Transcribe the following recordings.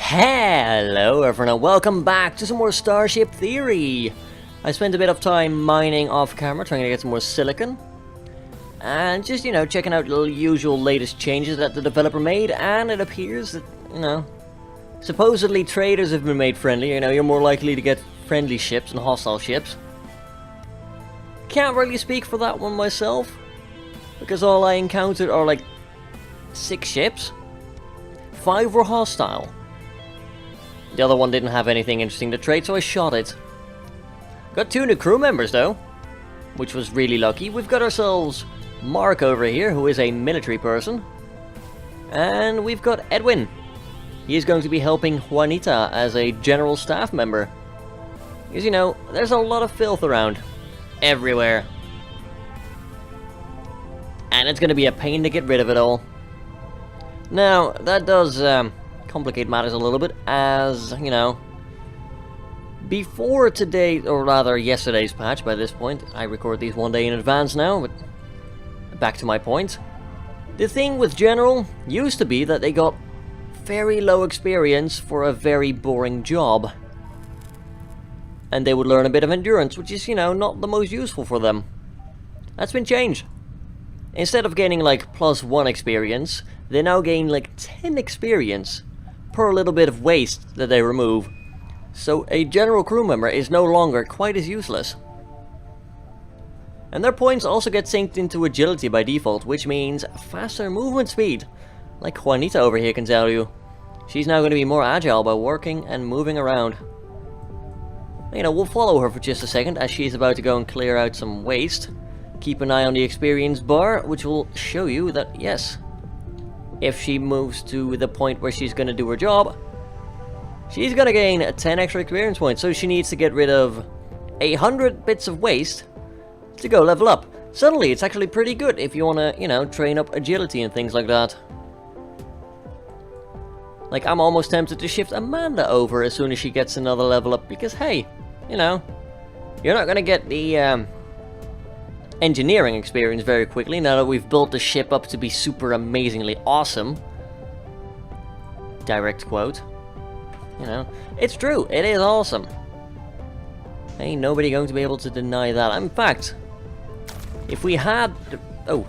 Hello everyone and welcome back to some more Starship Theory. I spent a bit of time mining off camera trying to get some more silicon. And just, checking out the usual latest changes that the developer made, and it appears that, supposedly traders have been made friendly. You're more likely to get friendly ships than hostile ships. Can't really speak for that one myself, because all I encountered are like 6 ships. 5 were hostile. The other one didn't have anything interesting to trade, so I shot it. Got 2 new crew members though, which was really lucky. We've got ourselves Mark over here, who is a military person. And we've got Edwin. He is going to be helping Juanita as a general staff member. Because, there's a lot of filth around. Everywhere. And it's going to be a pain to get rid of it all. Now, that does complicate matters a little bit, as, before today, or rather yesterday's patch by this point. I record these one day in advance now, but back to my point. The thing with General used to be that they got very low experience for a very boring job. And they would learn a bit of endurance, which is, not the most useful for them. That's been changed. Instead of gaining like +1 experience, they now gain like 10 experience per little bit of waste that they remove. So a general crew member is no longer quite as useless. And their points also get synced into agility by default, which means faster movement speed. Like Juanita over here can tell you. She's now going to be more agile by working and moving around. We'll follow her for just a second as she's about to go and clear out some waste. Keep an eye on the experience bar, which will show you that, yes, if she moves to the point where she's going to do her job, she's going to gain 10 extra experience points. So she needs to get rid of 100 bits of waste to go level up. Suddenly, it's actually pretty good if you want to, train up agility and things like that. Like, I'm almost tempted to shift Amanda over as soon as she gets another level up, because, hey, you're not going to get the engineering experience very quickly now that we've built the ship up to be super amazingly awesome. Direct quote. It's true, it is awesome. Ain't nobody going to be able to deny that. In fact, if we had I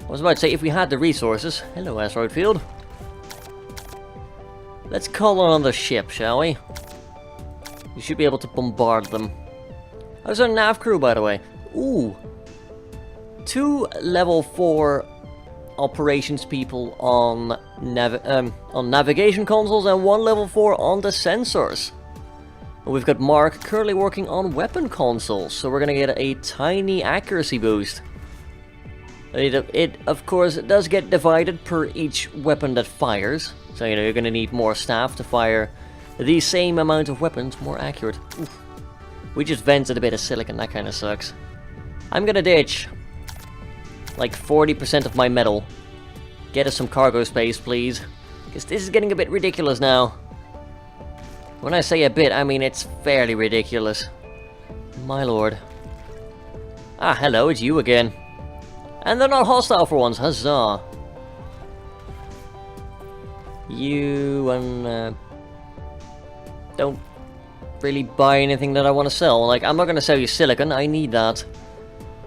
was about to say, if we had the resources. Hello, asteroid field. Let's call on the ship, shall we? You should be able to bombard them. How's our nav crew, by the way? Ooh. 2 level 4 operations people on navigation consoles and 1 level 4 on the sensors. We've got Mark currently working on weapon consoles, so we're gonna get a tiny accuracy boost. It of course does get divided per each weapon that fires, so you're gonna need more staff to fire the same amount of weapons more accurate. Oof. We just vented a bit of silicon, that kind of sucks. I'm gonna ditch like 40% of my metal. Get us some cargo space, please, because this is getting a bit ridiculous now. When I say a bit, I mean it's fairly ridiculous. My lord. Ah, hello, it's you again. And they're not hostile for once, huzzah. You don't really buy anything that I want to sell. Like, I'm not going to sell you silicon, I need that.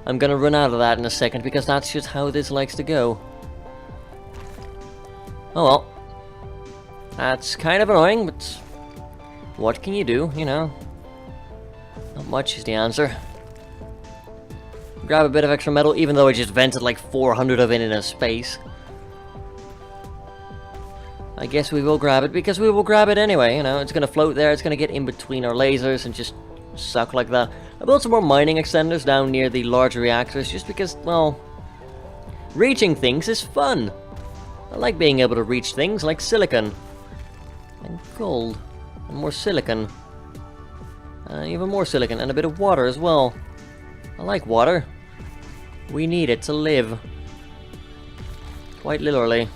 I'm going to run out of that in a second, because that's just how this likes to go. Oh well. That's kind of annoying, but what can you do, Not much is the answer. Grab a bit of extra metal, even though I just vented like 400 of it in a space. I guess we will grab it, because we will grab it anyway, It's gonna float there, it's gonna get in between our lasers and just suck like that. I built some more mining extenders down near the larger reactors, just because, well, reaching things is fun. I like being able to reach things like silicon. And gold. And more silicon. Even more silicon, and a bit of water as well. I like water. We need it to live. Quite literally.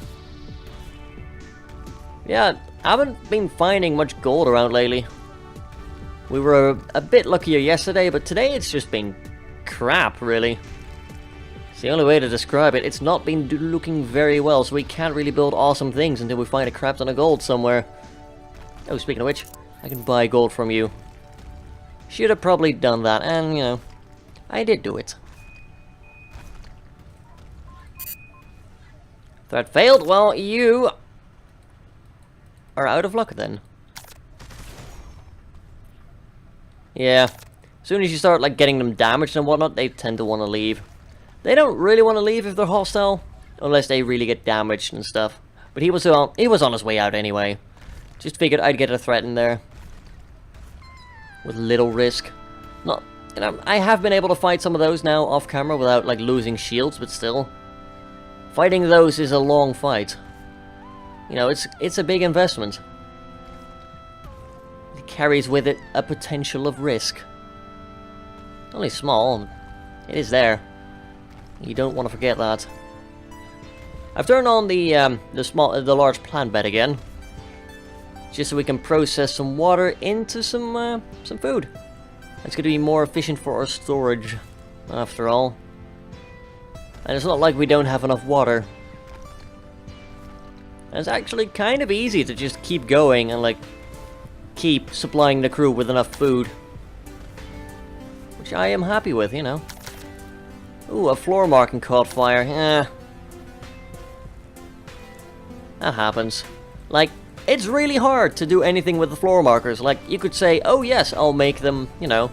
Yeah, I haven't been finding much gold around lately. We were a bit luckier yesterday, but today it's just been crap, really. It's the only way to describe it. It's not been looking very well, so we can't really build awesome things until we find a crap ton of gold somewhere. Oh, speaking of which, I can buy gold from you. Should have probably done that, and, you know, I did do it. Threat failed. Well, you are out of luck then. Yeah. As soon as you start, like, getting them damaged and whatnot, they tend to want to leave. They don't really want to leave if they're hostile, unless they really get damaged and stuff. But he was on his way out anyway. Just figured I'd get a threat in there. With little risk. Not, you know, I have been able to fight some of those now off camera without, like, losing shields, but still. Fighting those is a long fight. You know, it's a big investment. It carries with it a potential of risk. Only small. It is there. You don't want to forget that. I've turned on the large plant bed again, just so we can process some water into some food. It's going to be more efficient for our storage, after all. And it's not like we don't have enough water. And it's actually kind of easy to just keep going and, like, keep supplying the crew with enough food. Which I am happy with, you know. Ooh, a floor marking caught fire. That happens. Like, it's really hard to do anything with the floor markers. Like, you could say, oh yes, I'll make them, you know,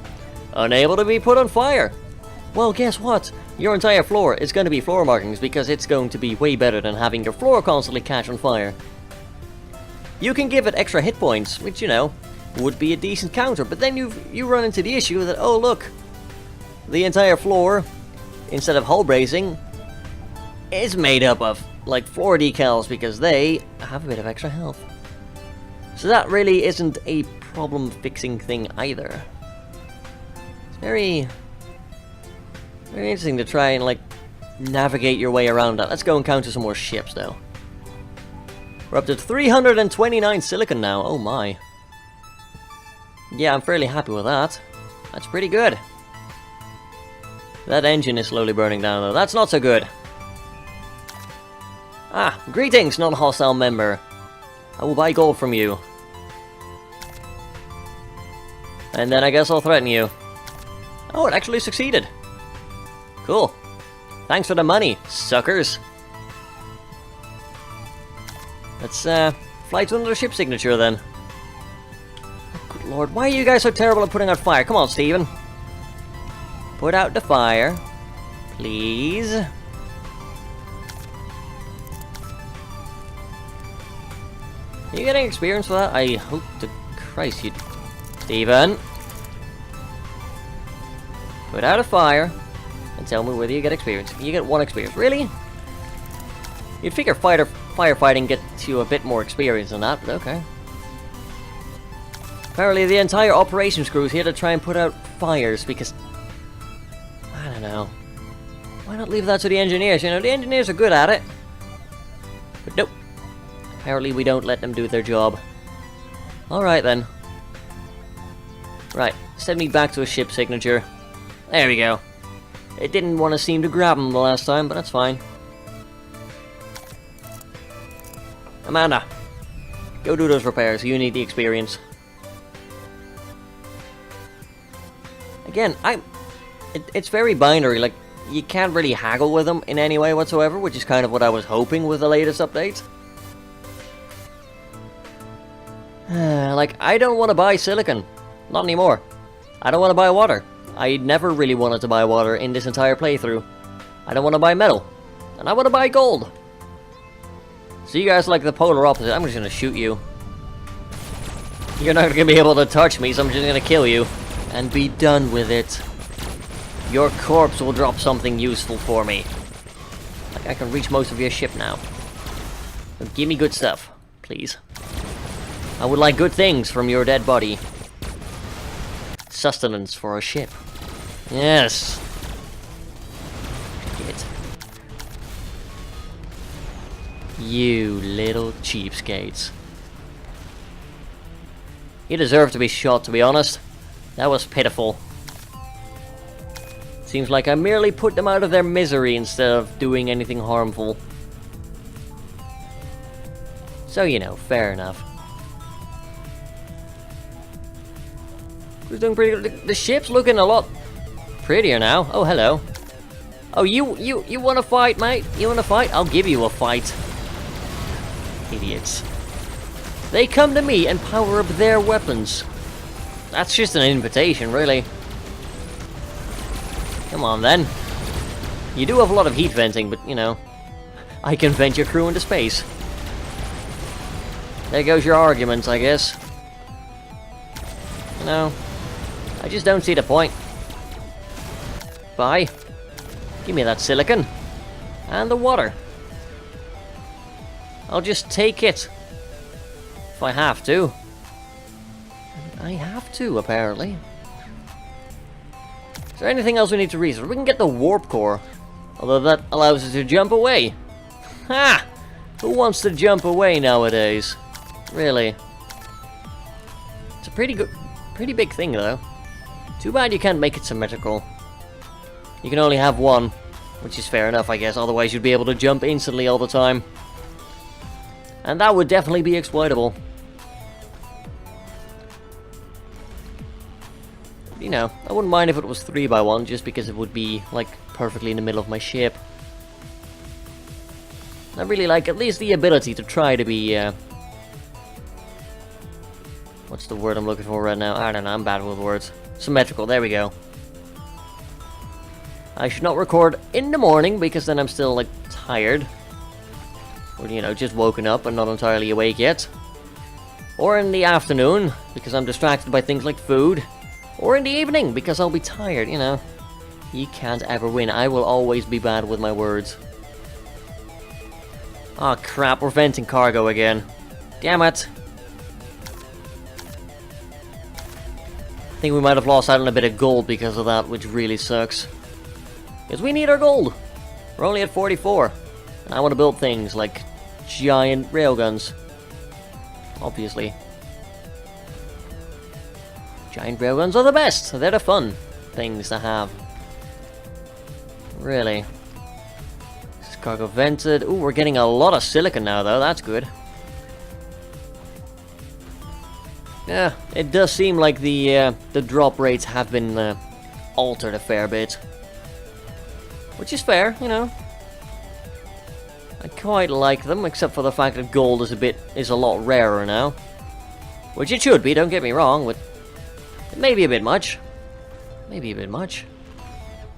unable to be put on fire. Well, guess what? Your entire floor is going to be floor markings because it's going to be way better than having your floor constantly catch on fire. You can give it extra hit points, which, you know, would be a decent counter, but then you run into the issue that, oh look, the entire floor, instead of hull bracing, is made up of, like, floor decals because they have a bit of extra health. So that really isn't a problem-fixing thing either. It's very interesting to try and, like, navigate your way around that. Let's go and counter some more ships, though. We're up to 329 silicon now. Oh my. Yeah, I'm fairly happy with that. That's pretty good. That engine is slowly burning down, though. That's not so good. Ah, greetings, non-hostile member. I will buy gold from you. And then I guess I'll threaten you. Oh, it actually succeeded. Cool. Thanks for the money, suckers. Let's fly to another ship signature then. Good lord, why are you guys so terrible at putting out fire? Come on, Steven. Put out the fire. Please. Are you getting experience for that? I hope to Christ you... Steven. Put out a fire. And tell me whether you get experience. You get 1 experience. Really? You'd figure firefighting gets you a bit more experience than that, but okay. Apparently the entire operations crew is here to try and put out fires because... I don't know. Why not leave that to the engineers? You know, the engineers are good at it. But nope. Apparently we don't let them do their job. Alright then. Right, send me back to a ship signature. There we go. It didn't want to seem to grab him the last time, but that's fine. Amanda, go do those repairs. You need the experience. Again, it's very binary. Like, you can't really haggle with them in any way whatsoever, which is kind of what I was hoping with the latest update. Like, I don't want to buy silicon. Not anymore. I don't want to buy water. I never really wanted to buy water in this entire playthrough. I don't want to buy metal. And I want to buy gold. So you guys like the polar opposite. I'm just going to shoot you. You're not going to be able to touch me, so I'm just going to kill you. And be done with it. Your corpse will drop something useful for me. Like, I can reach most of your ship now. So give me good stuff, please. I would like good things from your dead body. Sustenance for a ship. Yes. Get. You little cheapskates. You deserve to be shot, to be honest. That was pitiful. Seems like I merely put them out of their misery instead of doing anything harmful. So, you know, fair enough. We're doing pretty good. The ship's looking a lot prettier now. Oh, hello. Oh, you want to fight, mate? You want to fight? I'll give you a fight. Idiots. They come to me and power up their weapons. That's just an invitation, really. Come on, then. You do have a lot of heat venting, but, you know, I can vent your crew into space. There goes your arguments, I guess. You know, I just don't see the point. Bye. Give me that silicon. And the water. I'll just take it. If I have to. I have to, apparently. Is there anything else we need to research? We can get the warp core. Although that allows us to jump away. Ha! Who wants to jump away nowadays? Really? It's a pretty big thing, though. Too bad you can't make it symmetrical. You can only have one, which is fair enough, I guess. Otherwise, you'd be able to jump instantly all the time. And that would definitely be exploitable. You know, I wouldn't mind if it was 3x1, just because it would be, like, perfectly in the middle of my ship. I really like at least the ability to try to be, what's the word I'm looking for right now? I don't know, I'm bad with words. Symmetrical, there we go. I should not record in the morning, because then I'm still, like, tired. Or, you know, just woken up and not entirely awake yet. Or in the afternoon, because I'm distracted by things like food. Or in the evening, because I'll be tired, you know. You can't ever win. I will always be bad with my words. Oh crap, we're venting cargo again. Damn it. I think we might have lost out on a bit of gold because of that, which really sucks. Because we need our gold. We're only at 44. And I want to build things like giant railguns. Obviously. Giant railguns are the best. They're the fun things to have. Really. This is cargo vented. Ooh, we're getting a lot of silicon now, though. That's good. Yeah, it does seem like the drop rates have been altered a fair bit. Which is fair, you know. I quite like them, except for the fact that gold is a lot rarer now. Which it should be, don't get me wrong, but it may be a bit much. Maybe a bit much.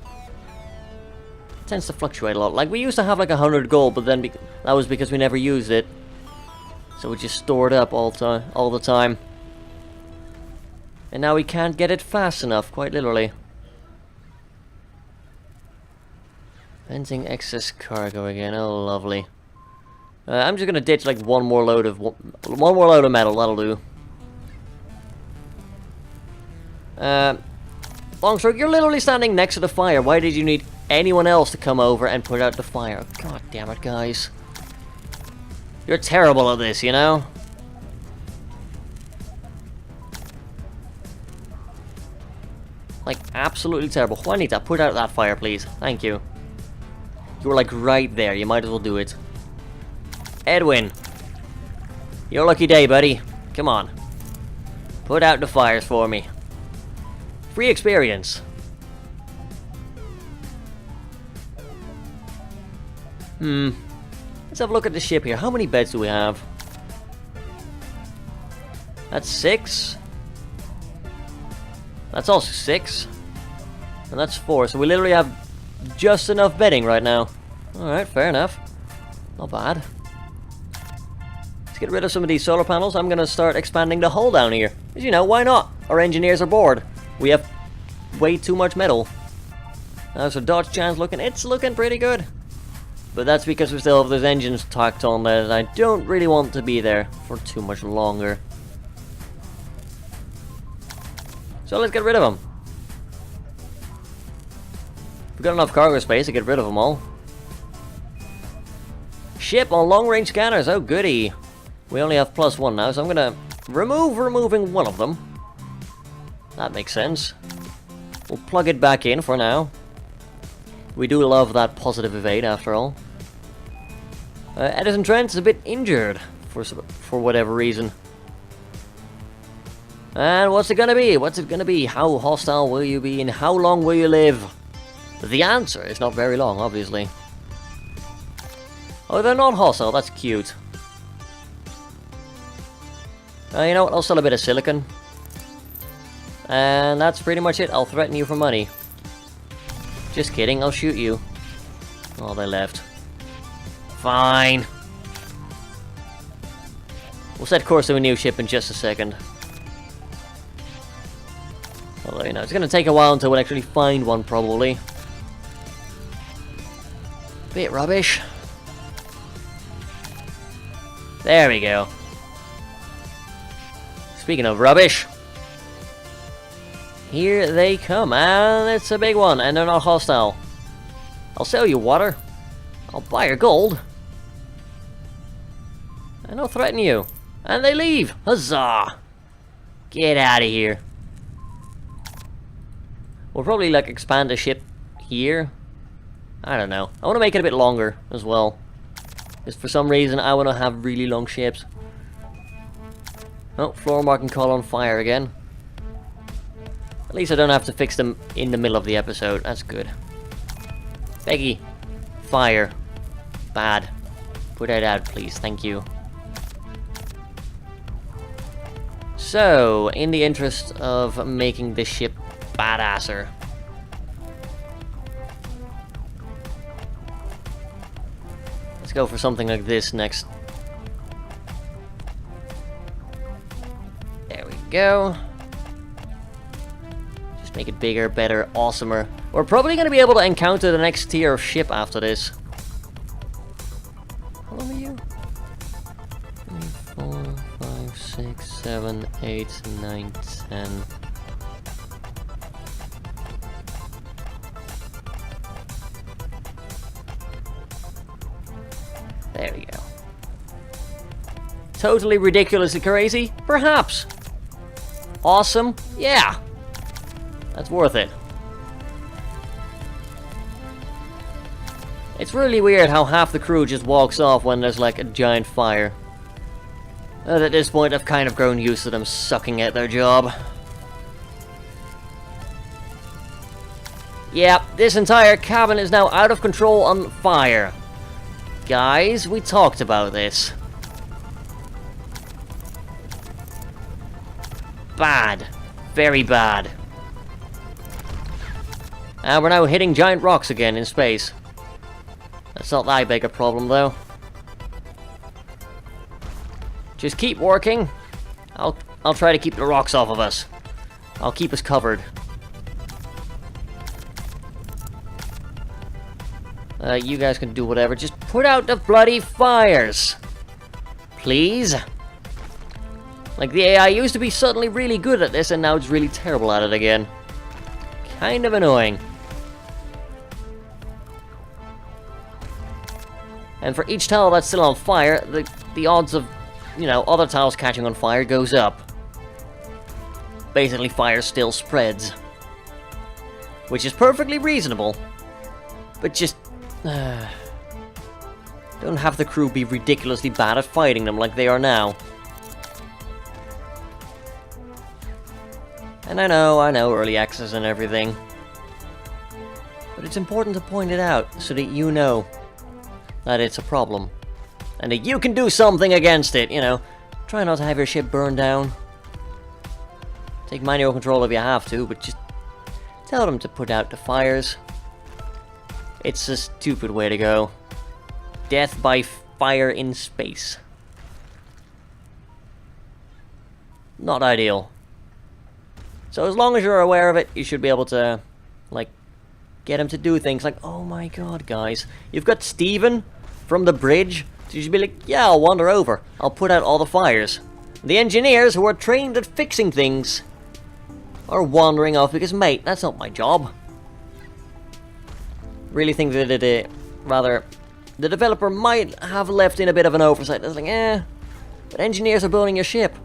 It tends to fluctuate a lot. Like, we used to have like 100 gold, but then that was because we never used it. So we just stored up all the time. And now we can't get it fast enough, quite literally. Venting excess cargo again. Oh, lovely. I'm just gonna ditch like one more load of metal. That'll do. Longstroke, you're literally standing next to the fire. Why did you need anyone else to come over and put out the fire? God damn it, guys. You're terrible at this, you know? Like, absolutely terrible. Juanita, put out that fire, please. Thank you. You were like right there. You might as well do it. Edwin. Your lucky day, buddy. Come on. Put out the fires for me. Free experience. Let's have a look at the ship here. How many beds do we have? That's 6. That's also 6. And that's 4. So we literally have just enough bedding right now. Alright, fair enough. Not bad. Let's get rid of some of these solar panels. I'm gonna start expanding the hull down here. Because, you know, why not? Our engineers are bored. We have way too much metal. How's our dodge chance looking? It's looking pretty good. But that's because we still have those engines tacked on there, and I don't really want to be there for too much longer. So let's get rid of them. We've got enough cargo space to get rid of them all. Ship on long-range scanners, oh goody. We only have +1 now, so I'm gonna removing one of them. That makes sense. We'll plug it back in for now. We do love that positive evade after all. Edison Trent is a bit injured for whatever reason. And what's it gonna be? What's it gonna be? How hostile will you be and how long will you live? The answer is not very long, obviously. Oh, they're not hostile. That's cute. You know what? I'll sell a bit of silicon. And that's pretty much it. I'll threaten you for money. Just kidding. I'll shoot you. Oh, they left. Fine. We'll set course to a new ship in just a second. Although, you know, it's going to take a while until we'll actually find one, probably. Bit rubbish. There we go. Speaking of rubbish, here they come, and it's a big one, and they're not hostile. I'll sell you water. I'll buy your gold. And I'll threaten you. And they leave! Huzzah! Get out of here. We'll probably, like, expand the ship here. I don't know. I want to make it a bit longer as well. Because for some reason I want to have really long ships. Oh, floor marking call on fire again. At least I don't have to fix them in the middle of the episode. That's good. Peggy. Fire. Bad. Put that out, please. Thank you. So, in the interest of making this ship badasser, let's go for something like this next. There we go. Just make it bigger, better, awesomer. We're probably going to be able to encounter the next tier of ship after this. How long are you? 3, 4, 5, 6, 7, 8, 9, 10. There we go. Totally ridiculously crazy? Perhaps. Awesome? Yeah. That's worth it. It's really weird how half the crew just walks off when there's like a giant fire. And at this point I've kind of grown used to them sucking at their job. Yep, this entire cabin is now out of control on fire. Guys, we talked about this. Bad. Very bad. And we're now hitting giant rocks again in space. That's not that big a problem, though. Just keep working. I'll try to keep the rocks off of us. I'll keep us covered. You guys can do whatever. Just put out the bloody fires. Please. Like, the AI used to be suddenly really good at this, and now it's really terrible at it again. Kind of annoying. And for each tile that's still on fire, the odds of, you know, other tiles catching on fire goes up. Basically, fire still spreads. Which is perfectly reasonable. But just... don't have the crew be ridiculously bad at fighting them like they are now. And I know, early access and everything. But it's important to point it out so that you know that it's a problem. And that you can do something against it, you know. Try not to have your ship burned down. Take manual control if you have to, but just tell them to put out the fires. It's a stupid way to go. Death by fire in space. Not ideal. So as long as you're aware of it, you should be able to, like, get him to do things like, oh my god, guys, you've got Steven from the bridge, so you should be like, yeah, I'll wander over. I'll put out all the fires. The engineers who are trained at fixing things are wandering off because, mate, that's not my job. Really think that the developer might have left in a bit of an oversight. It's like, but engineers are building your ship.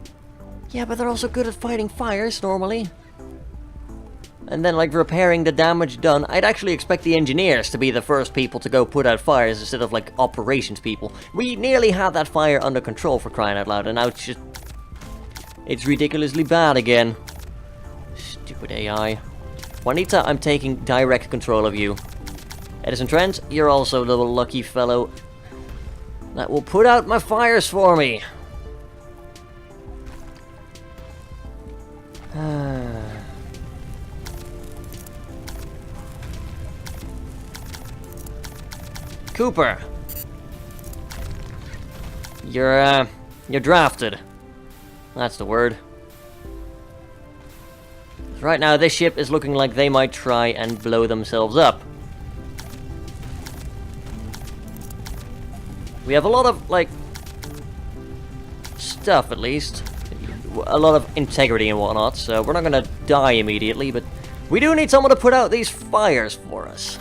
Yeah, but they're also good at fighting fires, normally. And then, like, repairing the damage done. I'd actually expect the engineers to be the first people to go put out fires instead of, like, operations people. We nearly had that fire under control, for crying out loud, and now it's it's ridiculously bad again. Stupid AI. Juanita, I'm taking direct control of you. Edison Trent, you're also the lucky fellow that will put out my fires for me. Cooper, you're drafted. That's the word. Right now, this ship is looking like they might try and blow themselves up. We have a lot of, like, stuff, at least. A lot of integrity and whatnot, so we're not gonna die immediately, but we do need someone to put out these fires for us.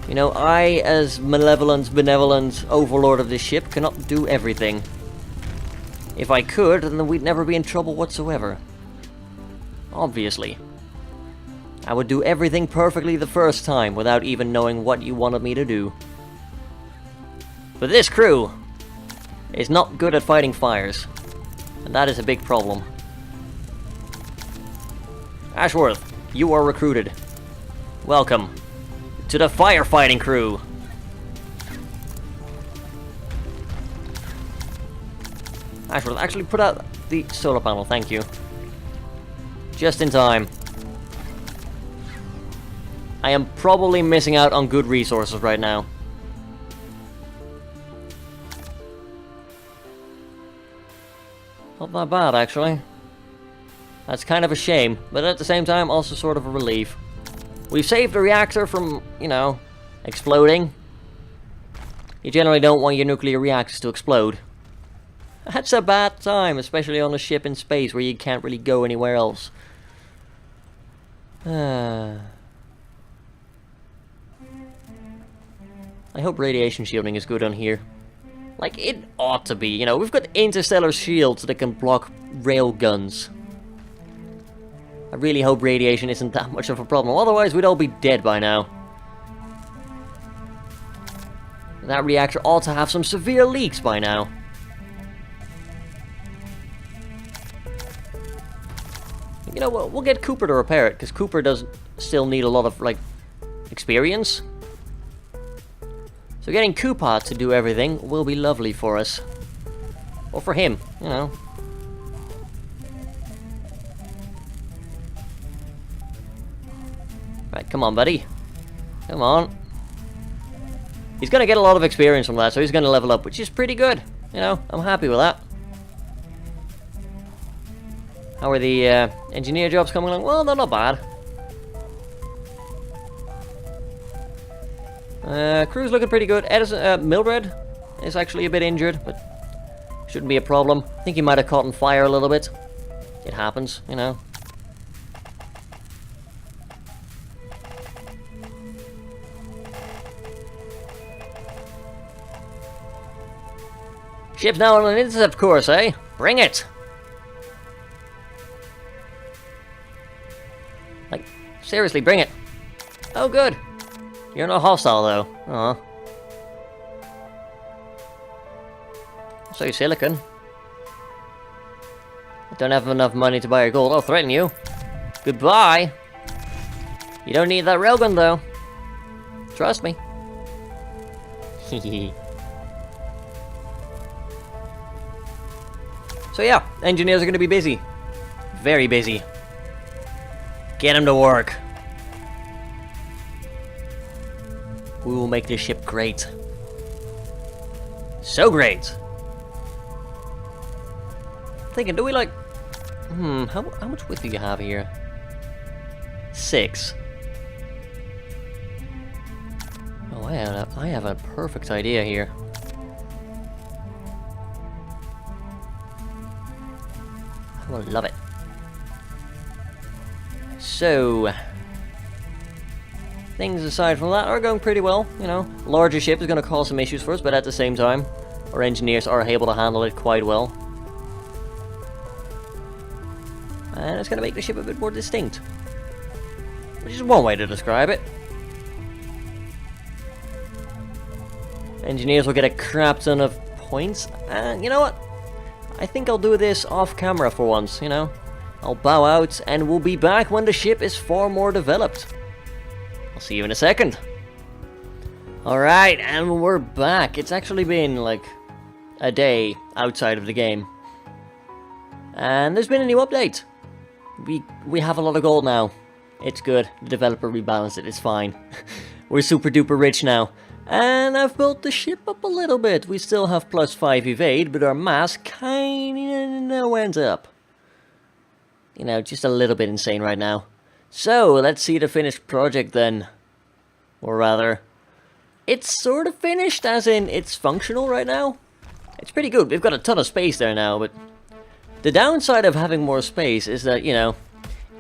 You know, I, as benevolent overlord of this ship, cannot do everything. If I could, then we'd never be in trouble whatsoever. Obviously. I would do everything perfectly the first time, without even knowing what you wanted me to do. But this crew is not good at fighting fires, and that is a big problem. Ashworth, you are recruited. Welcome to the firefighting crew. Ashworth, actually put out the solar panel, thank you. Just in time. I am probably missing out on good resources right now. Not that bad, actually. That's kind of a shame, but at the same time, also sort of a relief. We've saved the reactor from, you know, exploding. You generally don't want your nuclear reactors to explode. That's a bad time, especially on a ship in space where you can't really go anywhere else. I hope radiation shielding is good on here. Like, it ought to be, you know, we've got interstellar shields that can block rail guns. I really hope radiation isn't that much of a problem, otherwise we'd all be dead by now. That reactor ought to have some severe leaks by now. You know what, we'll get Cooper to repair it, because Cooper does still need a lot of, like, experience. So getting Koopa to do everything will be lovely for us. Or for him, you know. Right, come on, buddy. Come on. He's gonna get a lot of experience from that, so he's gonna level up, which is pretty good. You know, I'm happy with that. How are the engineer jobs coming along? Well, they're not bad. Crew's looking pretty good. Edison, Mildred is actually a bit injured, but shouldn't be a problem. I think he might have caught on fire a little bit. It happens, you know. Ship's now on an intercept course, eh? Bring it! Like, seriously, bring it. Oh, good. You're not hostile, though. Aw. So silicon. I don't have enough money to buy your gold. I'll threaten you. Goodbye. You don't need that railgun, though. Trust me. So yeah, engineers are going to be busy. Very busy. Get them to work. We will make this ship great. So great. Thinking, do we like... how much width do you have here? 6. Oh, I have a perfect idea here. I will love it. So... things aside from that are going pretty well, you know. Larger ship is going to cause some issues for us, but at the same time, our engineers are able to handle it quite well. And it's going to make the ship a bit more distinct. Which is one way to describe it. Engineers will get a crap ton of points, and you know what? I think I'll do this off camera for once, you know. I'll bow out and we'll be back when the ship is far more developed. I'll see you in a second. Alright, and we're back. It's actually been like a day outside of the game. And there's been a new update. We have a lot of gold now. It's good. The developer rebalanced it. It's fine. We're super duper rich now. And I've built the ship up a little bit. We still have +5 evade, but our mass kinda went up. You know, just a little bit insane right now. So, let's see the finished project then. Or rather, it's sort of finished, as in it's functional right now. It's pretty good. We've got a ton of space there now, but the downside of having more space is that, you know,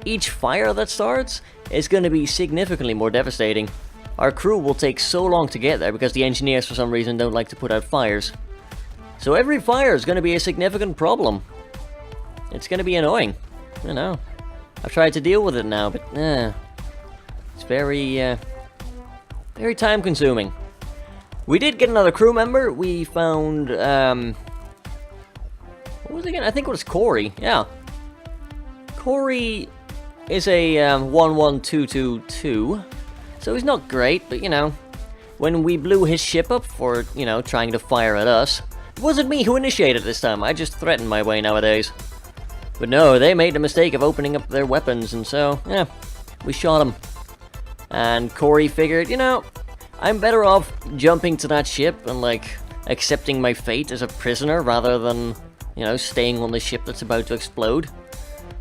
each fire that starts is going to be significantly more devastating. Our crew will take so long to get there because the engineers for some reason don't like to put out fires. So every fire is going to be a significant problem. It's going to be annoying. I know. I've tried to deal with it now, but it's very time consuming. We did get another crew member. We found, what was it again? I think it was Corey. Yeah. Corey is a 11222. So he's not great, but you know, when we blew his ship up for, you know, trying to fire at us, it wasn't me who initiated this time. I just threaten my way nowadays. But no, they made the mistake of opening up their weapons, and so, yeah, we shot him. And Corey figured, you know, I'm better off jumping to that ship and, like, accepting my fate as a prisoner rather than, you know, staying on the ship that's about to explode.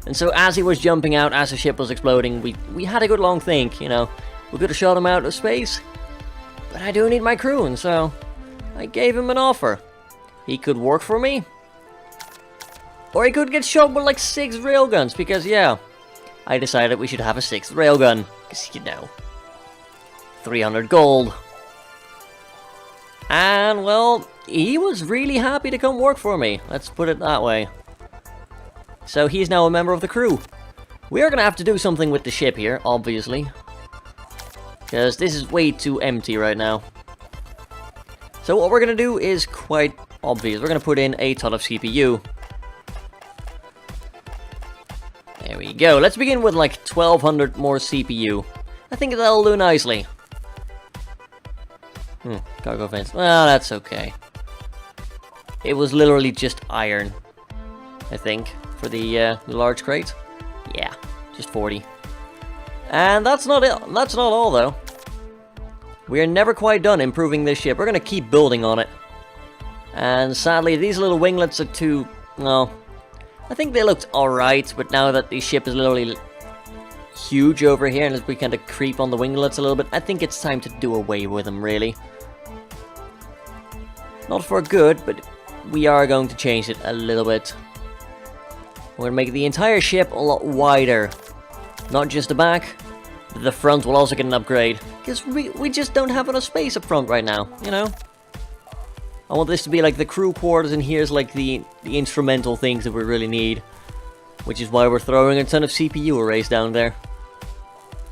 And so as he was jumping out, as the ship was exploding, we had a good long think, you know. We could have shot him out of space, but I do need my crew, and so I gave him an offer. He could work for me, or he could get shot with like 6 railguns, because yeah, I decided we should have a 6th railgun, because you know, 300 gold. And well, he was really happy to come work for me, let's put it that way. So he's now a member of the crew. We are going to have to do something with the ship here, obviously. Because this is way too empty right now. So what we're going to do is quite obvious. We're going to put in a ton of CPU. There we go. Let's begin with like 1200 more CPU. I think that'll do nicely. Cargo fence. Well, that's okay. It was literally just iron, I think, for the large crate. Yeah, just 40. And that's not it. That's not all, though. We are never quite done improving this ship. We're going to keep building on it. And sadly, these little winglets are too... well, I think they looked alright, but now that the ship is literally huge over here, and as we kind of creep on the winglets a little bit, I think it's time to do away with them, really. Not for good, but we are going to change it a little bit. We're going to make the entire ship a lot wider. Not just the back, but the front will also get an upgrade. Because we just don't have enough space up front right now, you know? I want this to be like the crew quarters, and here's like the instrumental things that we really need. Which is why we're throwing a ton of CPU arrays down there.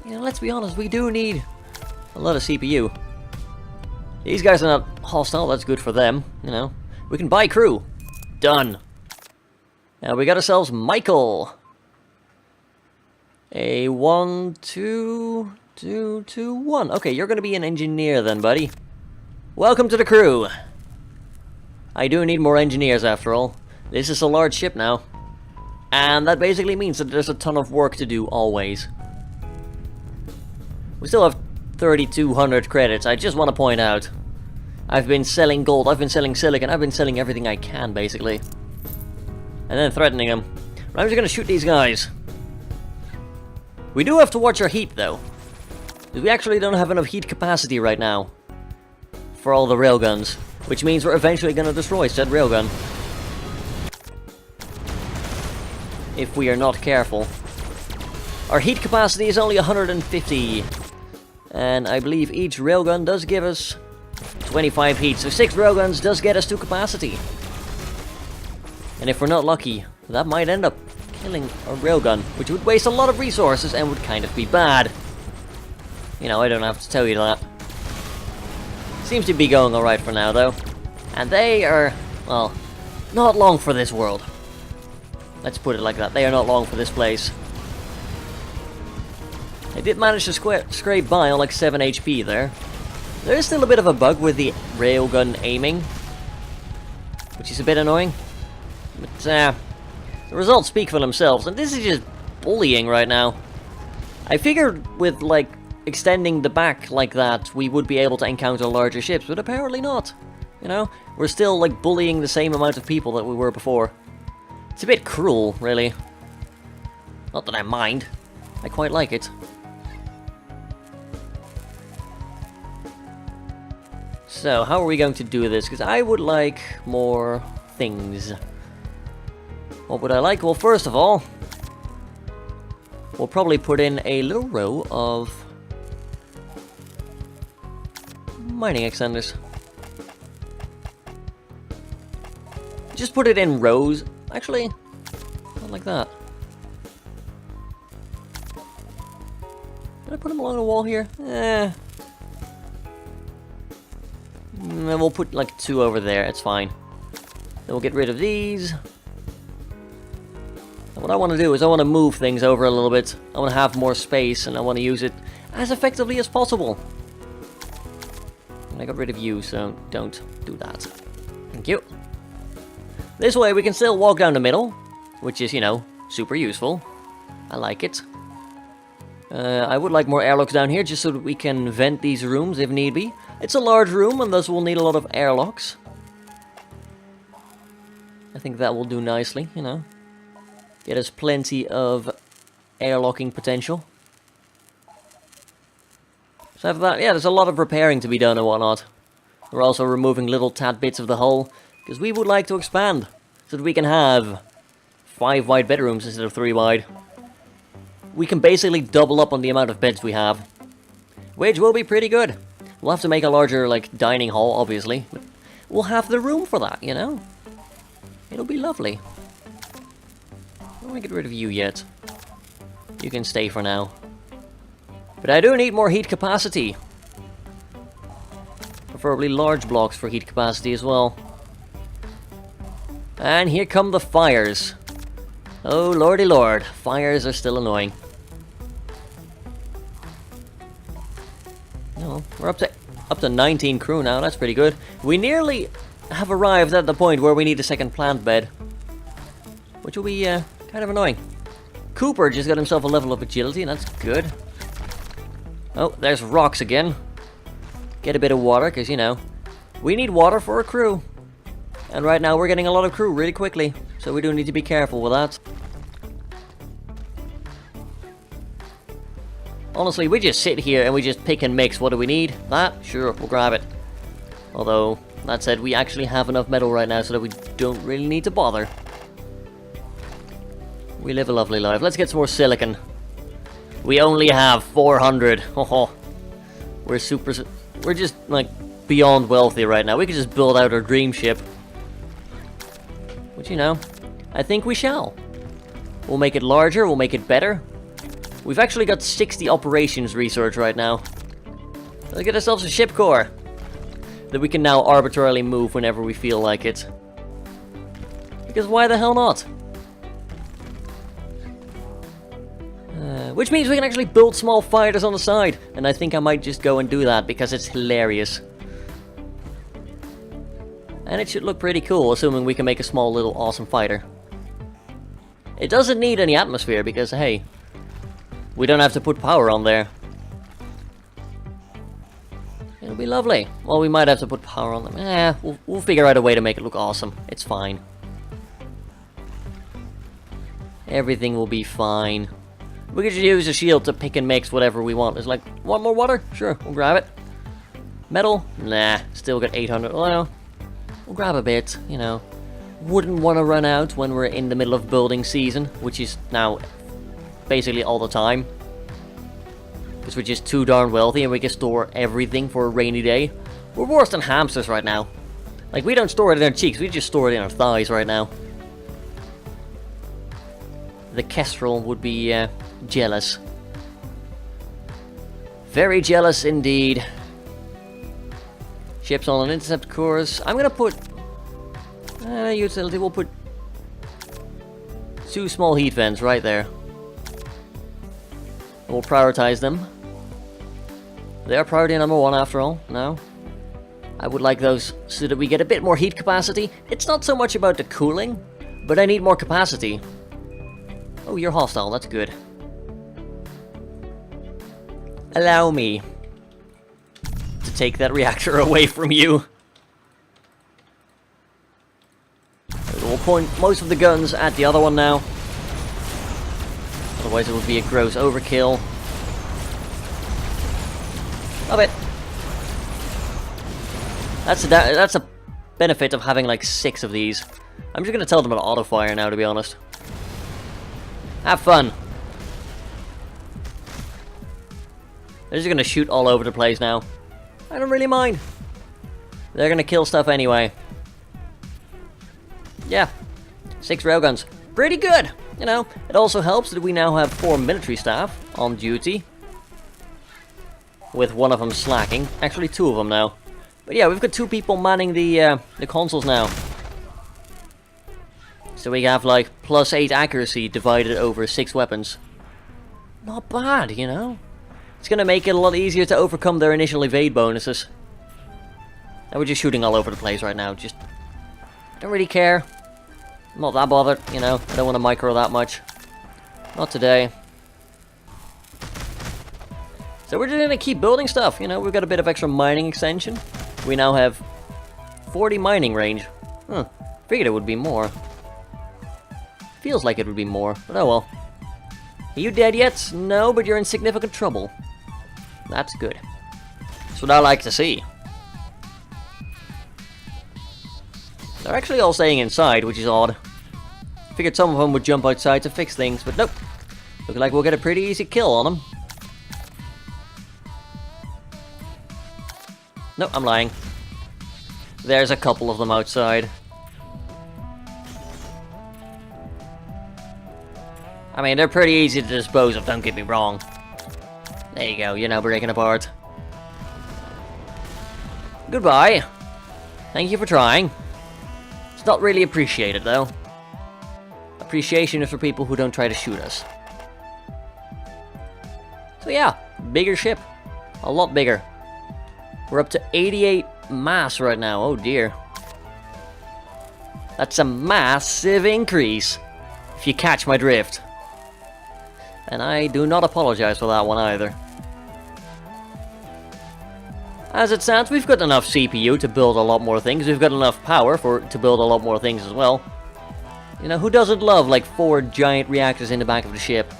You know, let's be honest, we do need a lot of CPU. These guys are not hostile, that's good for them, you know? We can buy crew. Done. Now we got ourselves Michael. A 1, 2, 2, 2, 1. Okay, you're gonna be an engineer then, buddy. Welcome to the crew. I do need more engineers after all. This is a large ship now. And that basically means that there's a ton of work to do always. We still have 3,200 credits, I just want to point out. I've been selling gold, I've been selling silicon, I've been selling everything I can, basically. And then threatening them. I'm just gonna shoot these guys. We do have to watch our heat, though. We actually don't have enough heat capacity right now. For all the railguns. Which means we're eventually gonna destroy said railgun. If we are not careful. Our heat capacity is only 150. And I believe each railgun does give us 25 heat. So 6 railguns does get us to capacity. And if we're not lucky, that might end up killing a railgun, which would waste a lot of resources and would kind of be bad. You know, I don't have to tell you that. Seems to be going alright for now, though. And they are, well, not long for this world. Let's put it like that. They are not long for this place. I did manage to scrape by on like 7 HP there. There is still a bit of a bug with the railgun aiming, which is a bit annoying. But the results speak for themselves, and this is just bullying right now. I figured with like extending the back like that, we would be able to encounter larger ships, but apparently not. You know, we're still like bullying the same amount of people that we were before. It's a bit cruel, really. Not that I mind. I quite like it. So, how are we going to do this? Because I would like more things. What would I like? Well, first of all, we'll probably put in a little row of mining extenders. Just put it in rows. Actually, not like that. Did I put them along the wall here? And we'll put like 2 over there, it's fine. Then we'll get rid of these. And what I want to do is I want to move things over a little bit. I want to have more space and I want to use it as effectively as possible. And I got rid of you, so don't do that. Thank you. This way we can still walk down the middle, which is, you know, super useful. I like it. I would like more airlocks down here, just so that we can vent these rooms if need be. It's a large room, and thus we'll need a lot of airlocks. I think that will do nicely, you know. Get us plenty of airlocking potential. So after that, yeah, there's a lot of repairing to be done and whatnot. We're also removing little tad bits of the hull, because we would like to expand, so that we can have 5 wide bedrooms instead of 3 wide. We can basically double up on the amount of beds we have, which will be pretty good. We'll have to make a larger, like, dining hall, obviously, but we'll have the room for that, you know? It'll be lovely. I don't want to get rid of you yet. You can stay for now. But I do need more heat capacity. Preferably large blocks for heat capacity as well. And here come the fires. Oh lordy lord, fires are still annoying. No, we're up to 19 crew now, that's pretty good. We nearly have arrived at the point where we need a second plant bed, which will be kind of annoying. Cooper just got himself a level of agility, and that's good. Oh, there's rocks again. Get a bit of water, because, you know, we need water for a crew. And right now we're getting a lot of crew really quickly, so we do need to be careful with that. Honestly, we just sit here and we just pick and mix. What do we need? That? Sure, we'll grab it. Although, that said, we actually have enough metal right now so that we don't really need to bother. We live a lovely life. Let's get some more silicon. We only have 400. Oh, we're just, like, beyond wealthy right now. We could just build out our dream ship. Which, you know, I think we shall. We'll make it larger, we'll make it better. We've actually got 60 operations research right now. Let's get ourselves a ship core that we can now arbitrarily move whenever we feel like it. Because why the hell not? Which means we can actually build small fighters on the side. And I think I might just go and do that because it's hilarious. And it should look pretty cool, assuming we can make a small little awesome fighter. It doesn't need any atmosphere because, hey, we don't have to put power on there. It'll be lovely. Well, we might have to put power on them. We'll figure out a way to make it look awesome. It's fine. Everything will be fine. We could just use a shield to pick and mix whatever we want. It's like, want more water? Sure, we'll grab it. Metal? Nah, still got 800. Oh no. We'll grab a bit, you know. Wouldn't want to run out when we're in the middle of building season, which is now basically all the time. Because we're just too darn wealthy and we can store everything for a rainy day. We're worse than hamsters right now. Like, we don't store it in our cheeks, we just store it in our thighs right now. The Kestrel would be jealous. Very jealous indeed. Ships on an intercept course. I'm gonna put Utility, we'll put 2 small heat vents right there. We'll prioritize them. They are priority number 1 after all, now. I would like those so that we get a bit more heat capacity. It's not so much about the cooling, but I need more capacity. Oh, you're hostile, that's good. Allow me to take that reactor away from you. We'll point most of the guns at the other one now. Otherwise it would be a gross overkill. Love it. That's a benefit of having like 6 of these. I'm just gonna tell them to auto fire now, to be honest. Have fun. They're just gonna shoot all over the place now. I don't really mind. They're gonna kill stuff anyway. Yeah, 6 railguns. Pretty good! You know, it also helps that we now have 4 military staff on duty. With one of them slacking. Actually, 2 of them now. But yeah, we've got 2 people manning the consoles now. So we have like +8 accuracy divided over 6 weapons. Not bad, you know? It's gonna make it a lot easier to overcome their initial evade bonuses. And we're just shooting all over the place right now. Just don't really care. I'm not that bothered, you know. I don't want to micro that much. Not today. So we're just gonna keep building stuff, you know. We've got a bit of extra mining extension. We now have 40 mining range. Figured it would be more. Feels like it would be more, but oh well. Are you dead yet? No, but you're in significant trouble. That's good. That's what I like to see. They're actually all staying inside, which is odd. Figured some of them would jump outside to fix things, but nope. Looks like we'll get a pretty easy kill on them. No, I'm lying. There's a couple of them outside. I mean, they're pretty easy to dispose of, don't get me wrong. There you go, you're now breaking apart. Goodbye. Thank you for trying. It's not really appreciated, though. Appreciation is for people who don't try to shoot us. So yeah, bigger ship. A lot bigger. We're up to 88 mass right now, oh dear. That's a massive increase, if you catch my drift. And I do not apologize for that one either. As it stands, we've got enough CPU to build a lot more things. We've got enough power to build a lot more things as well. You know, who doesn't love like 4 giant reactors in the back of the ship?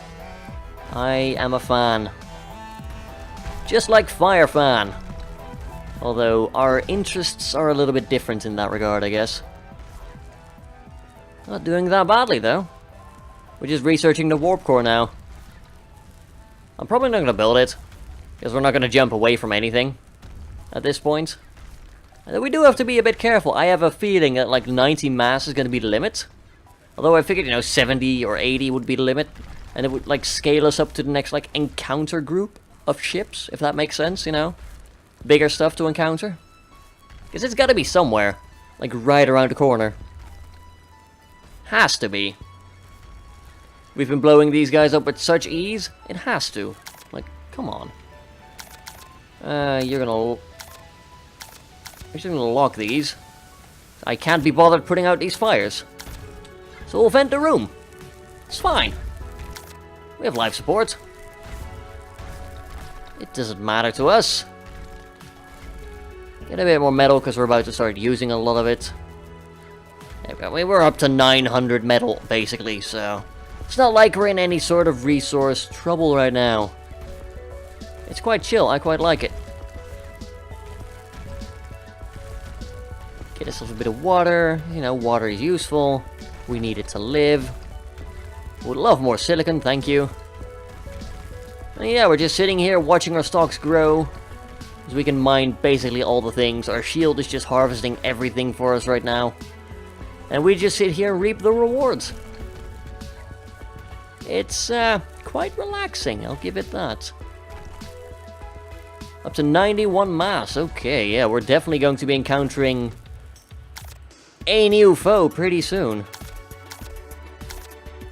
I am a fan. Just like Fire Fan. Although our interests are a little bit different in that regard, I guess. Not doing that badly though. We're just researching the warp core now. I'm probably not going to build it, because we're not going to jump away from anything at this point. And we do have to be a bit careful. I have a feeling that like 90 mass is going to be the limit. Although I figured, you know, 70 or 80 would be the limit. And it would like scale us up to the next like encounter group of ships, if that makes sense, you know. Bigger stuff to encounter. Because it's got to be somewhere, like right around the corner. Has to be. We've been blowing these guys up with such ease, it has to. Like, come on. You're just gonna lock these. I can't be bothered putting out these fires. So we'll vent the room. It's fine. We have life support. It doesn't matter to us. Get a bit more metal because we're about to start using a lot of it. I mean, we're up to 900 metal, basically, so... It's not like we're in any sort of resource trouble right now. It's quite chill, I quite like it. Get ourselves a bit of water. You know, water is useful. We need it to live. Would love more silicon, thank you. And yeah, we're just sitting here watching our stocks grow. As we can mine basically all the things. Our shield is just harvesting everything for us right now. And we just sit here and reap the rewards. It's quite relaxing, I'll give it that. Up to 91 mass, okay, yeah, we're definitely going to be encountering a new foe pretty soon.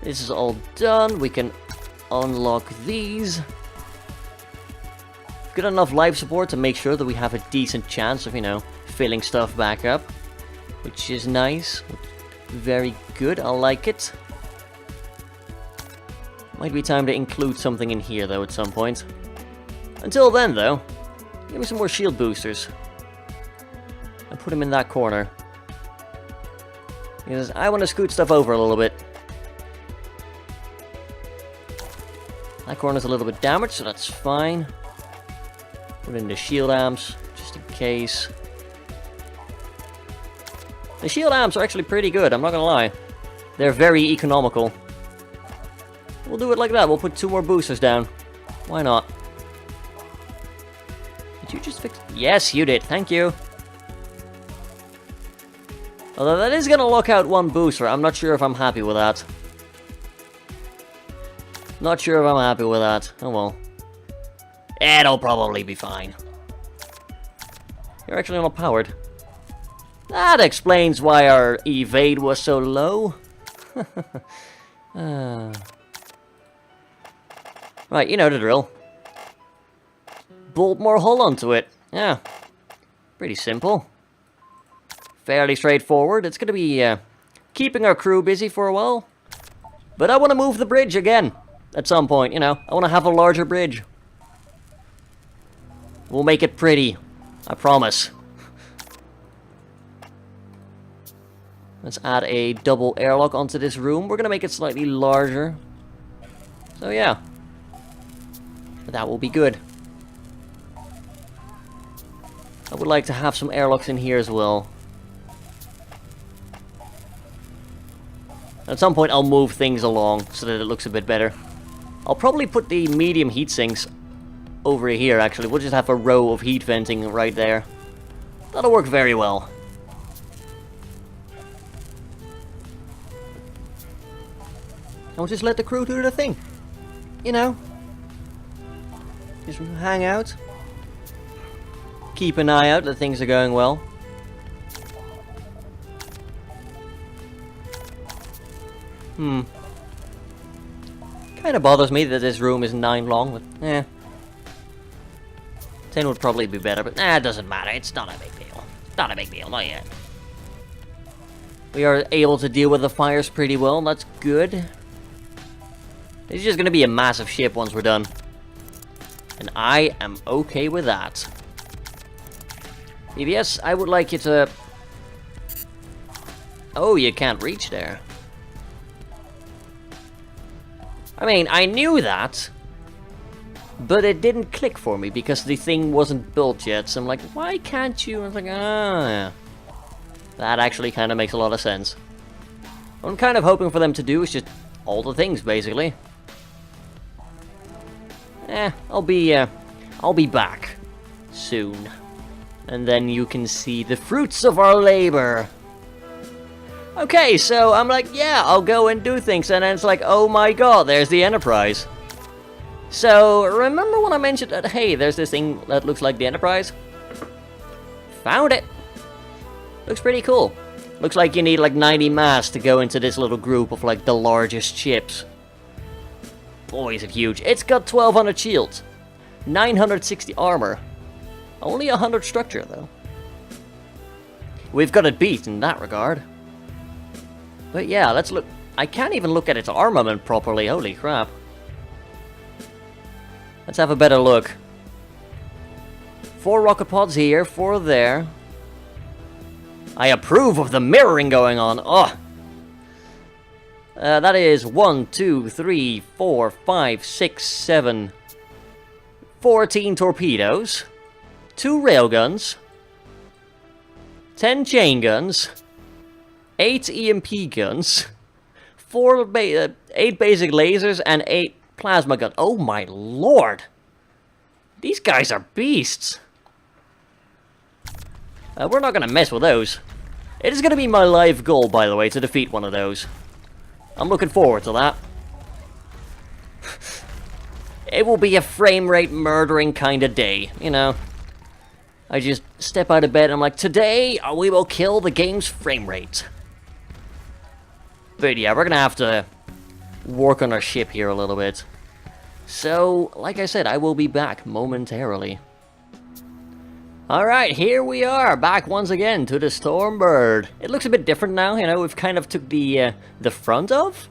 This is all done. We can unlock these. Good enough life support to make sure that we have a decent chance of, you know, filling stuff back up. Which is nice. Very good. I like it. Might be time to include something in here, though, at some point. Until then, though, give me some more shield boosters. And put them in that corner. Because I want to scoot stuff over a little bit. That corner's a little bit damaged, so that's fine. Put in the shield amps, just in case. The shield amps are actually pretty good, I'm not gonna lie. They're very economical. We'll do it like that, we'll put 2 more boosters down. Why not? Did you just fix... Yes, you did, thank you. Although that is gonna lock out 1 booster, I'm not sure if I'm happy with that. Not sure if I'm happy with that. Oh well. It'll probably be fine. You're actually not powered. That explains why our evade was so low. Right, you know the drill. Bolt more hull onto it. Yeah. Pretty simple. Fairly straightforward. It's gonna be keeping our crew busy for a while. But I want to move the bridge again. At some point, you know. I want to have a larger bridge. We'll make it pretty. I promise. Let's add a double airlock onto this room. We're going to make it slightly larger. So yeah. That will be good. I would like to have some airlocks in here as well. At some point I'll move things along so that it looks a bit better. I'll probably put the medium heat sinks over here, actually. We'll just have a row of heat venting right there. That'll work very well. I'll just let the crew do their thing. You know. Just hang out. Keep an eye out that things are going well. Kinda bothers me that this room is 9 long, but eh. 10 would probably be better, but it doesn't matter. It's not a big deal. Not a big deal, not yet. We are able to deal with the fires pretty well, that's good. It's just gonna be a massive ship once we're done. And I am okay with that. EBS, I would like you to... Oh, you can't reach there. I mean, I knew that, but it didn't click for me because the thing wasn't built yet. So I'm like, why can't you? I was like, ah, yeah. That actually kind of makes a lot of sense. What I'm kind of hoping for them to do is just all the things, basically. I'll be back soon, and then you can see the fruits of our labor. Okay, so I'm like, yeah, I'll go and do things, and then it's like, oh my god, there's the Enterprise. So, remember when I mentioned that, hey, there's this thing that looks like the Enterprise? Found it! Looks pretty cool. Looks like you need like 90 mass to go into this little group of like the largest ships. Boy, is it huge. It's got 1200 shields, 960 armor, only 100 structure though. We've got it beat in that regard. But yeah, let's look. I can't even look at its armament properly, holy crap. Let's have a better look. 4 rocket pods here, 4 there. I approve of the mirroring going on. Oh! That is 1, 2, 3, 4, 5, 6, 7... 14 torpedoes. 2 railguns. 10 chain guns. 8 EMP guns. 8 basic lasers and 8 plasma guns. Oh my lord! These guys are beasts. We're not gonna mess with those. It is gonna be my life goal, by the way, to defeat one of those. I'm looking forward to that. It will be a frame rate murdering kind of day, you know. I just step out of bed and I'm like, today we will kill the game's frame rate. But yeah, we're gonna have to work on our ship here a little bit. So, like I said, I will be back momentarily. Alright, here we are, back once again to the Stormbird. It looks a bit different now, you know, we've kind of took the front off.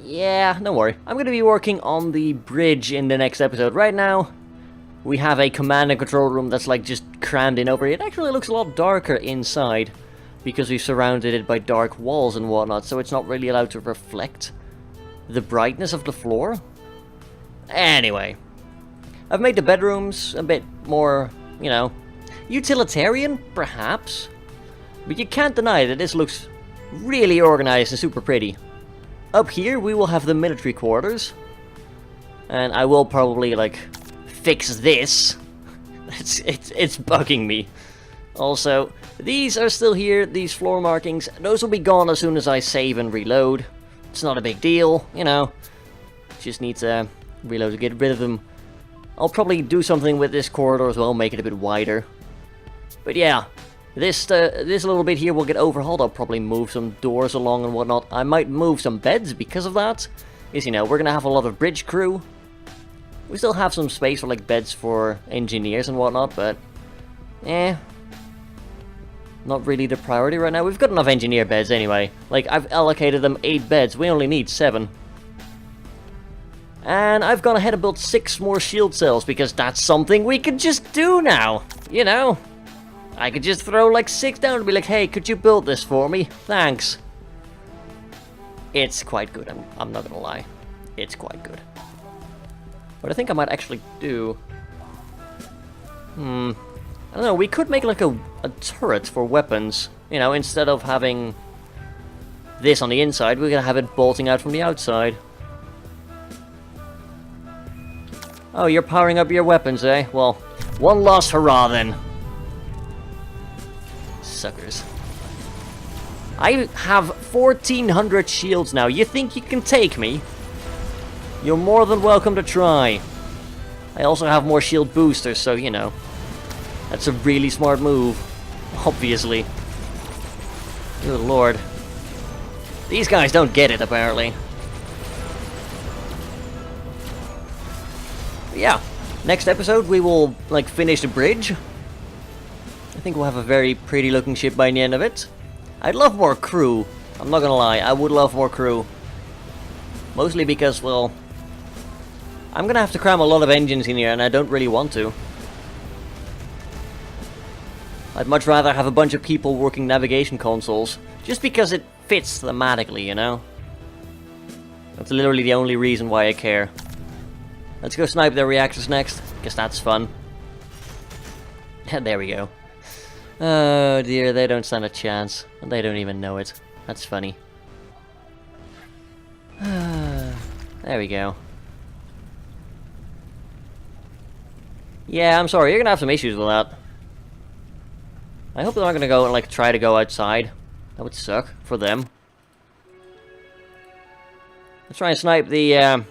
Yeah, don't worry. I'm gonna be working on the bridge in the next episode. Right now, we have a command and control room that's like just crammed in over here. It actually looks a lot darker inside because we've surrounded it by dark walls and whatnot, so it's not really allowed to reflect the brightness of the floor. Anyway, I've made the bedrooms a bit more, you know, utilitarian, perhaps. But you can't deny that this looks really organized and super pretty. Up here, we will have the military quarters. And I will probably, like, fix this. It's bugging me. Also, these are still here, these floor markings. Those will be gone as soon as I save and reload. It's not a big deal, you know. Just need to reload to get rid of them. I'll probably do something with this corridor as well, make it a bit wider. But yeah, this little bit here will get overhauled. I'll probably move some doors along and whatnot. I might move some beds because of that. Because, you know, we're going to have a lot of bridge crew. We still have some space for, like, beds for engineers and whatnot, but not really the priority right now. We've got enough engineer beds anyway. Like, I've allocated them 8 beds. We only need 7. And I've gone ahead and built 6 more shield cells because that's something we could just do now. You know? I could just throw like 6 down and be like, hey, could you build this for me? Thanks. It's quite good, I'm not gonna lie. It's quite good. What I think I might actually do... I don't know, we could make like a turret for weapons. You know, instead of having this on the inside, we're gonna have it bolting out from the outside. Oh, you're powering up your weapons, eh? Well, one last hurrah then. Suckers. I have 1,400 shields now. You think you can take me? You're more than welcome to try. I also have more shield boosters, so, you know. That's a really smart move. Obviously. Good lord. These guys don't get it, apparently. But yeah, next episode we will, like, finish the bridge. I think we'll have a very pretty looking ship by the end of it. I'd love more crew. I'm not gonna lie, I would love more crew. Mostly because, well, I'm gonna have to cram a lot of engines in here and I don't really want to. I'd much rather have a bunch of people working navigation consoles. Just because it fits thematically, you know? That's literally the only reason why I care. Let's go snipe their reactors next, because that's fun. There we go. Oh dear, they don't stand a chance. And they don't even know it. That's funny. There we go. Yeah, I'm sorry, you're gonna have some issues with that. I hope they're not gonna go and, like, try to go outside. That would suck for them. Let's try and snipe the,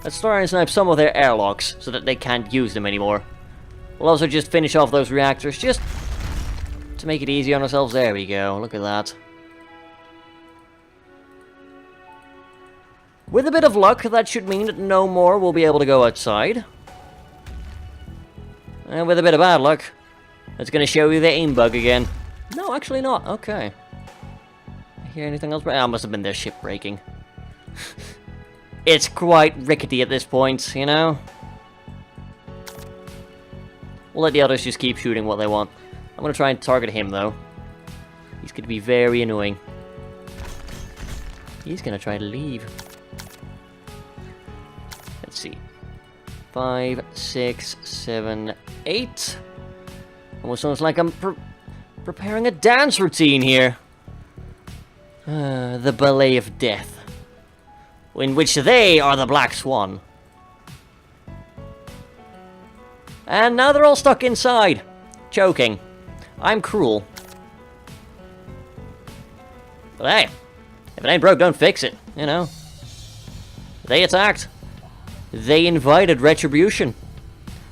let's try and snipe some of their airlocks, so that they can't use them anymore. We'll also just finish off those reactors, just to make it easy on ourselves. There we go, look at that. With a bit of luck, that should mean that no more will be able to go outside. And with a bit of bad luck, it's going to show you the aim bug again. No, actually not. Okay. I hear anything else? Ah, must have been their ship breaking. It's quite rickety at this point, you know? We'll let the others just keep shooting what they want. I'm going to try and target him, though. He's going to be very annoying. He's going to try to leave. Let's see. 5, 6, 7, 8. Almost sounds like I'm preparing a dance routine here. The Ballet of Death. In which they are the Black Swan. And now they're all stuck inside. Choking. I'm cruel. But hey, if it ain't broke, don't fix it, you know. They attacked. They invited retribution.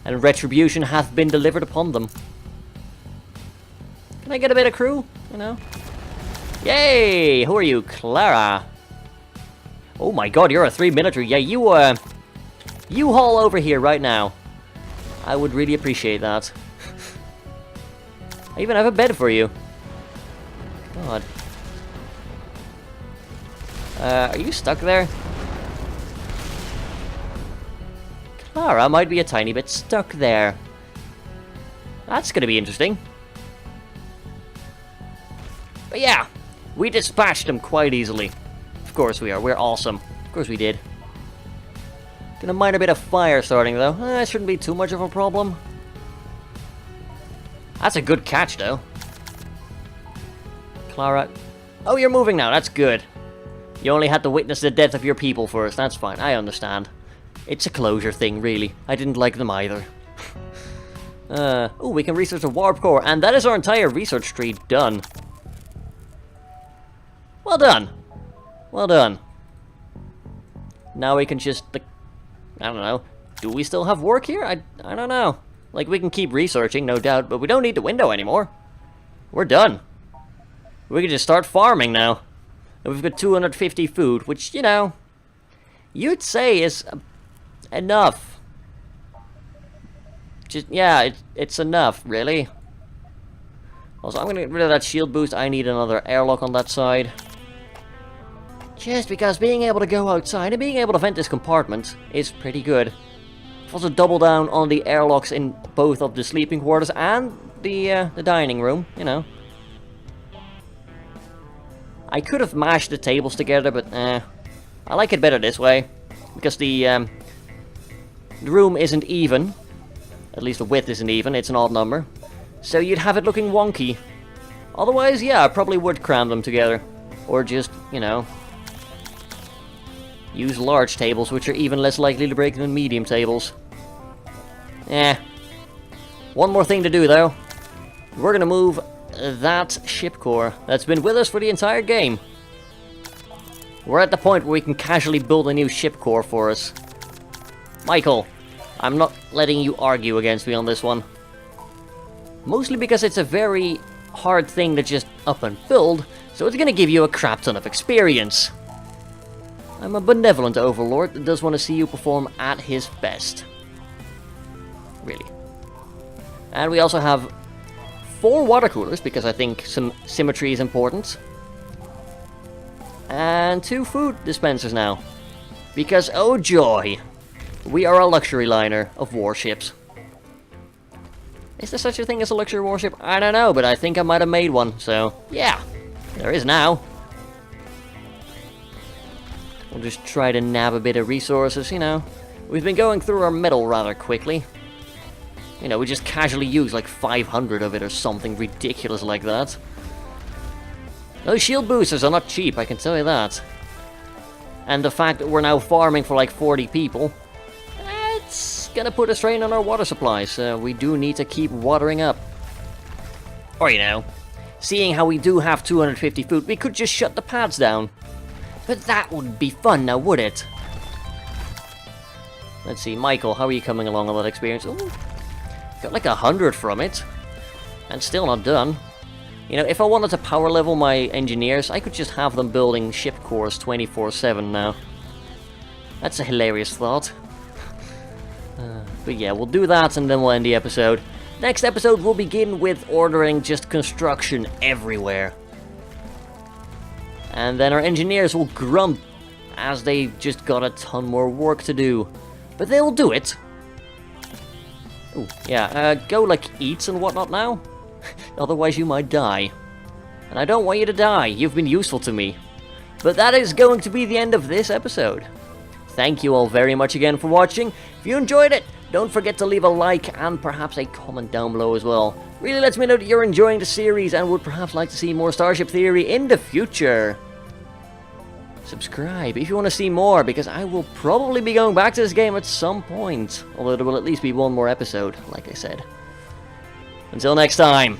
and retribution hath been delivered upon them. Can I get a bit of crew? You know? Yay! Who are you? Clara. Oh my god, you're a 3 military. Yeah, you haul over here right now. I would really appreciate that. I even have a bed for you. God. Are you stuck there? Clara might be a tiny bit stuck there. That's gonna be interesting. But yeah, we dispatched them quite easily. Of course we are. We're awesome. Of course we did. Gonna mind a bit of fire starting though. That shouldn't be too much of a problem. That's a good catch though. Clara. Oh, you're moving now. That's good. You only had to witness the death of your people first. That's fine. I understand. It's a closure thing, really. I didn't like them either. Oh, we can research the warp core, and that is our entire research tree done. Well done. Well done. Now we can just, like, I don't know. Do we still have work here? I don't know. Like, we can keep researching, no doubt, but we don't need the window anymore. We're done. We can just start farming now. And we've got 250 food, which, you know, you'd say is enough. Just, yeah, it's enough, really. Also, I'm gonna get rid of that shield boost. I need another airlock on that side. Just because being able to go outside and being able to vent this compartment is pretty good. Also double down on the airlocks in both of the sleeping quarters and the dining room, you know. I could have mashed the tables together, but I like it better this way. Because the room isn't even. At least the width isn't even, it's an odd number. So you'd have it looking wonky. Otherwise, yeah, I probably would cram them together. Or just, you know, use large tables, which are even less likely to break than medium tables. One more thing to do, though. We're gonna move that ship core that's been with us for the entire game. We're at the point where we can casually build a new ship core for us. Michael, I'm not letting you argue against me on this one. Mostly because it's a very hard thing to just up and build, so it's gonna give you a crap ton of experience. I'm a benevolent overlord that does want to see you perform at his best. Really. And we also have 4 water coolers, because I think some symmetry is important. And 2 food dispensers now. Because, oh joy, we are a luxury liner of warships. Is there such a thing as a luxury warship? I don't know, but I think I might have made one, so yeah, there is now. We'll just try to nab a bit of resources, you know. We've been going through our metal rather quickly. You know, we just casually use like 500 of it or something ridiculous like that. Those shield boosters are not cheap, I can tell you that. And the fact that we're now farming for like 40 people, it's gonna put a strain on our water supply, so we do need to keep watering up. Or, you know, seeing how we do have 250 food, we could just shut the pads down. But that wouldn't be fun now, would it? Let's see, Michael, how are you coming along on that experience? Ooh, got like 100 from it. And still not done. You know, if I wanted to power level my engineers, I could just have them building ship cores 24/7 now. That's a hilarious thought. But yeah, we'll do that and then we'll end the episode. Next episode we'll begin with ordering just construction everywhere. And then our engineers will grump as they've just got a ton more work to do. But they'll do it. Ooh, yeah, go like eats and whatnot now. Otherwise you might die. And I don't want you to die, you've been useful to me. But that is going to be the end of this episode. Thank you all very much again for watching. If you enjoyed it, don't forget to leave a like and perhaps a comment down below as well. Really lets me know that you're enjoying the series and would perhaps like to see more Starship Theory in the future. Subscribe if you want to see more, because I will probably be going back to this game at some point. Although there will at least be one more episode, like I said. Until next time,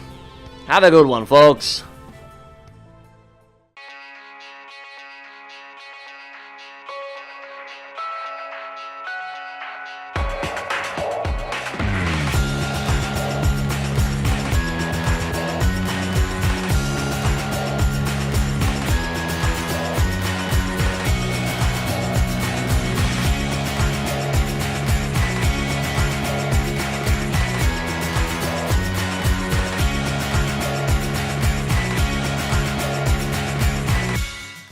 have a good one, folks.